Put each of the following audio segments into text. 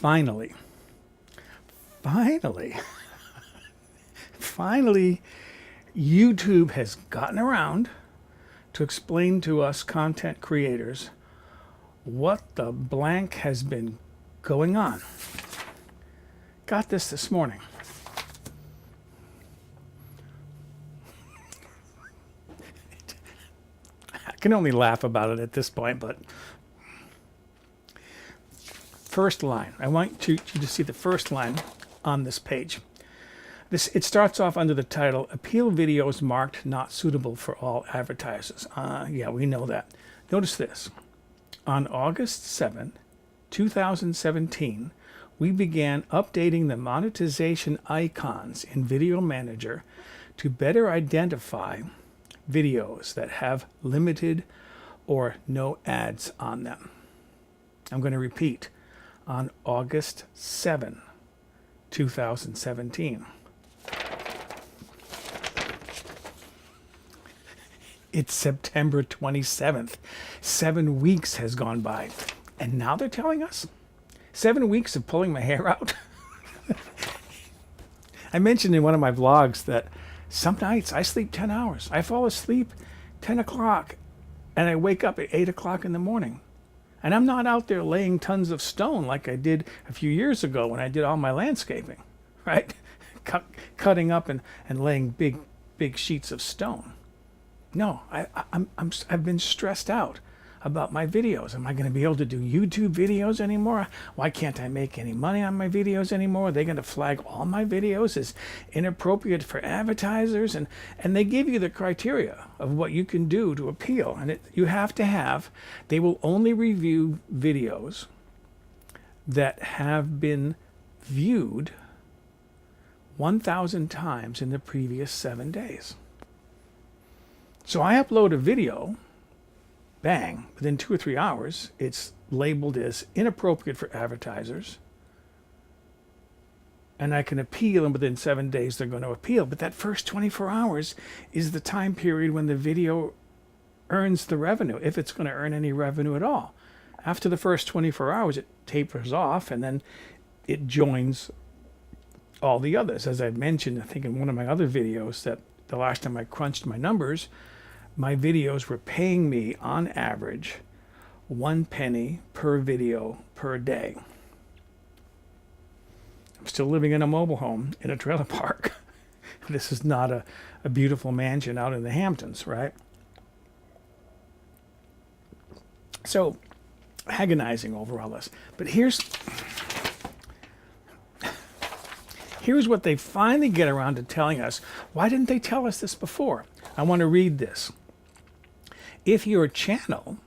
Finally, finally, finally, YouTube has gotten around to explain to us content creators what the blank has been going on. Got this morning. I can only laugh about it at this point, but first line. I want you to see the first line on this page. It starts off under the title, Appeal Videos Marked Not Suitable for All Advertisers. Yeah, we know that. Notice this. On August 7, 2017, we began updating the monetization icons in Video Manager to better identify videos that have limited or no ads on them. I'm going to repeat. On August 7, 2017. It's September 27th. 7 weeks has gone by. And now they're telling us 7 weeks of pulling my hair out. I mentioned in one of my vlogs that some nights I sleep 10 hours. I fall asleep 10 o'clock and I wake up at 8 o'clock in the morning. And I'm not out there laying tons of stone like I did a few years ago when I did all my landscaping, right? Cutting up and laying big sheets of stone. No, I've been stressed out about my videos. Am I going to be able to do YouTube videos anymore? Why can't I make any money on my videos anymore? Are they going to flag all my videos as inappropriate for advertisers? And they give you the criteria of what you can do to appeal. And you have to have, they will only review videos that have been viewed 1,000 times in the previous 7 days. So I upload a video, bang, within 2 or 3 hours, it's labeled as inappropriate for advertisers. And I can appeal, and within 7 days they're going to appeal. But that first 24 hours is the time period when the video earns the revenue, if it's going to earn any revenue at all. After the first 24 hours, it tapers off, and then it joins all the others. As I've mentioned, I think in one of my other videos, that the last time I crunched my numbers, my videos were paying me on average 1 penny per video per day. I'm still living in a mobile home in a trailer park. This is not a beautiful mansion out in the Hamptons, right? So, agonizing over all this. But here's what they finally get around to telling us. Why didn't they tell us this before? I want to read this. If your channel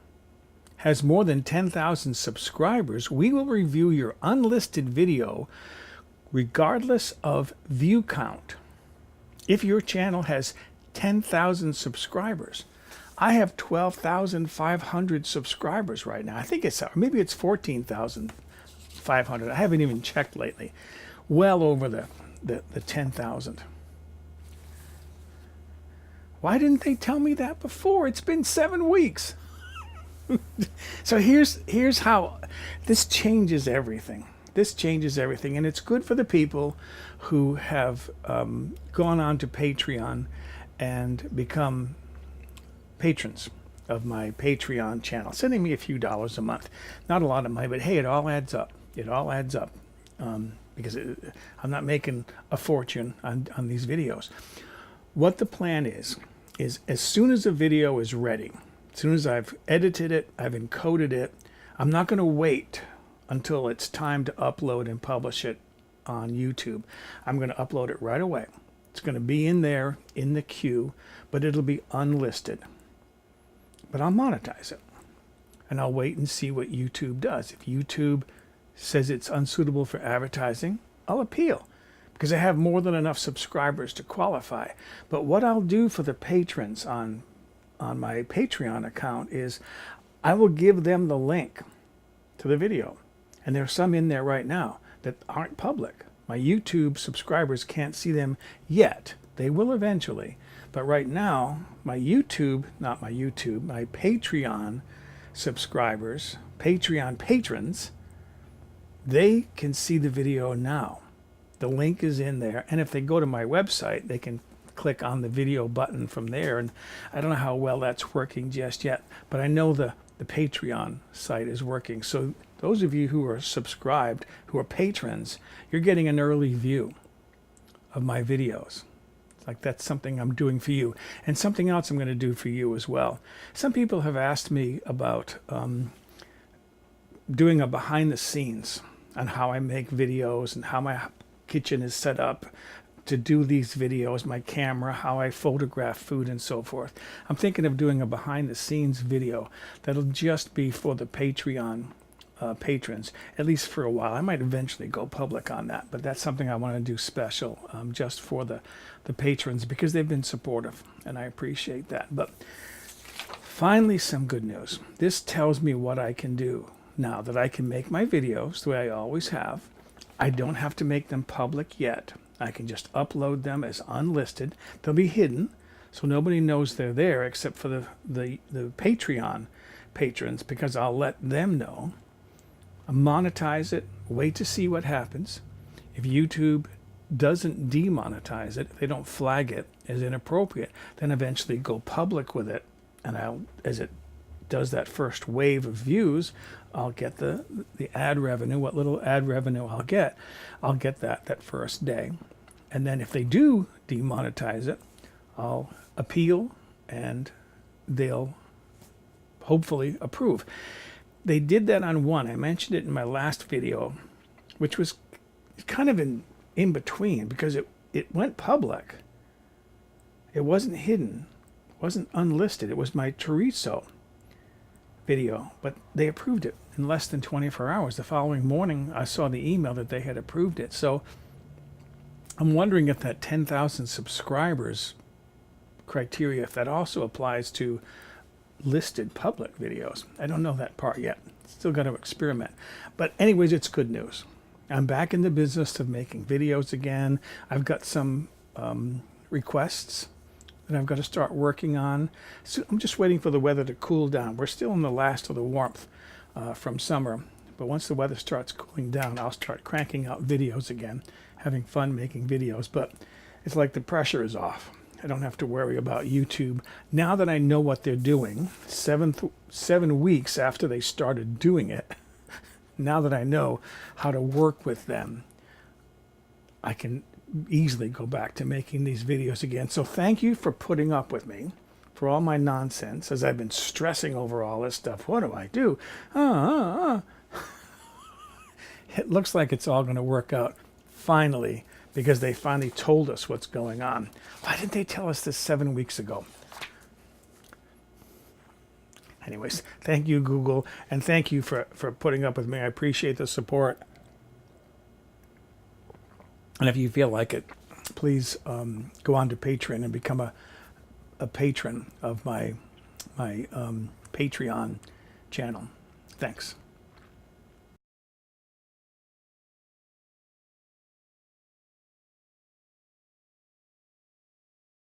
has more than 10,000 subscribers, we will review your unlisted video regardless of view count. If your channel has 10,000 subscribers, I have 12,500 subscribers right now. I think maybe it's 14,500. I haven't even checked lately. Well over the 10,000. Why didn't they tell me that before? It's been 7 weeks. So here's how this changes everything. This changes everything, and it's good for the people who have gone on to Patreon and become patrons of my Patreon channel, sending me a few dollars a month. Not a lot of money, but hey, it all adds up. It all adds up. Because I'm not making a fortune on these videos. What the plan is as soon as a video is ready, as soon as I've edited it, I've encoded it, I'm not going to wait until it's time to upload and publish it on YouTube. I'm going to upload it right away. It's going to be in there in the queue, but it'll be unlisted. But I'll monetize it. And I'll wait and see what YouTube does. If YouTube says it's unsuitable for advertising, I'll appeal because I have more than enough subscribers to qualify. But what I'll do for the patrons on my Patreon account is I will give them the link to the video. And there's some in there right now that aren't public. My YouTube subscribers can't see them yet. They will eventually. But right now, my Patreon subscribers, Patreon patrons, they can see the video now. The link is in there. And if they go to my website, they can click on the video button from there. And I don't know how well that's working just yet, but I know the Patreon site is working. So those of you who are subscribed, who are patrons, you're getting an early view of my videos. Like, that's something I'm doing for you, and something else I'm going to do for you as well. Some people have asked me about doing a behind the scenes on how I make videos and how my kitchen is set up to do these videos, my camera, how I photograph food and so forth. I'm thinking of doing a behind the scenes video that'll just be for the Patreon patrons, at least for a while. I might eventually go public on that, but that's something I want to do special just for the patrons, because they've been supportive and I appreciate that. But finally, some good news. This tells me what I can do now, that I can make my videos the way I always have. I don't have to make them public yet. I can just upload them as unlisted. They'll be hidden, so nobody knows they're there except for the Patreon patrons, because I'll let them know. I'll monetize it, wait to see what happens. If YouTube doesn't demonetize it, if they don't flag it as inappropriate, then eventually go public with it. And as it does that first wave of views, I'll get the ad revenue, what little ad revenue I'll get that first day. And then if they do demonetize it, I'll appeal and they'll hopefully approve. They did that on one. I mentioned it in my last video, which was kind of in between, because it went public. It wasn't hidden. It wasn't unlisted. It was my chorizo video, but they approved it in less than 24 hours. The following morning, I saw the email that they had approved it. So I'm wondering if that 10,000 subscribers criteria, if that also applies to listed public videos. I don't know that part yet. Still got to experiment. But anyways, it's good news. I'm back in the business of making videos again. I've got some requests that I've got to start working on. So I'm just waiting for the weather to cool down. We're still in the last of the warmth from summer. But once the weather starts cooling down, I'll start cranking out videos again, having fun making videos. But it's like the pressure is off. I don't have to worry about YouTube. Now that I know what they're doing, 7 weeks after they started doing it, now that I know how to work with them, I can easily go back to making these videos again. So thank you for putting up with me for all my nonsense as I've been stressing over all this stuff. What do I do? It looks like it's all going to work out finally, because they finally told us what's going on. Why didn't they tell us this 7 weeks ago? Anyways, thank you, Google, and thank you for putting up with me. I appreciate the support. And if you feel like it, please go on to Patreon and become a patron of my Patreon channel. Thanks.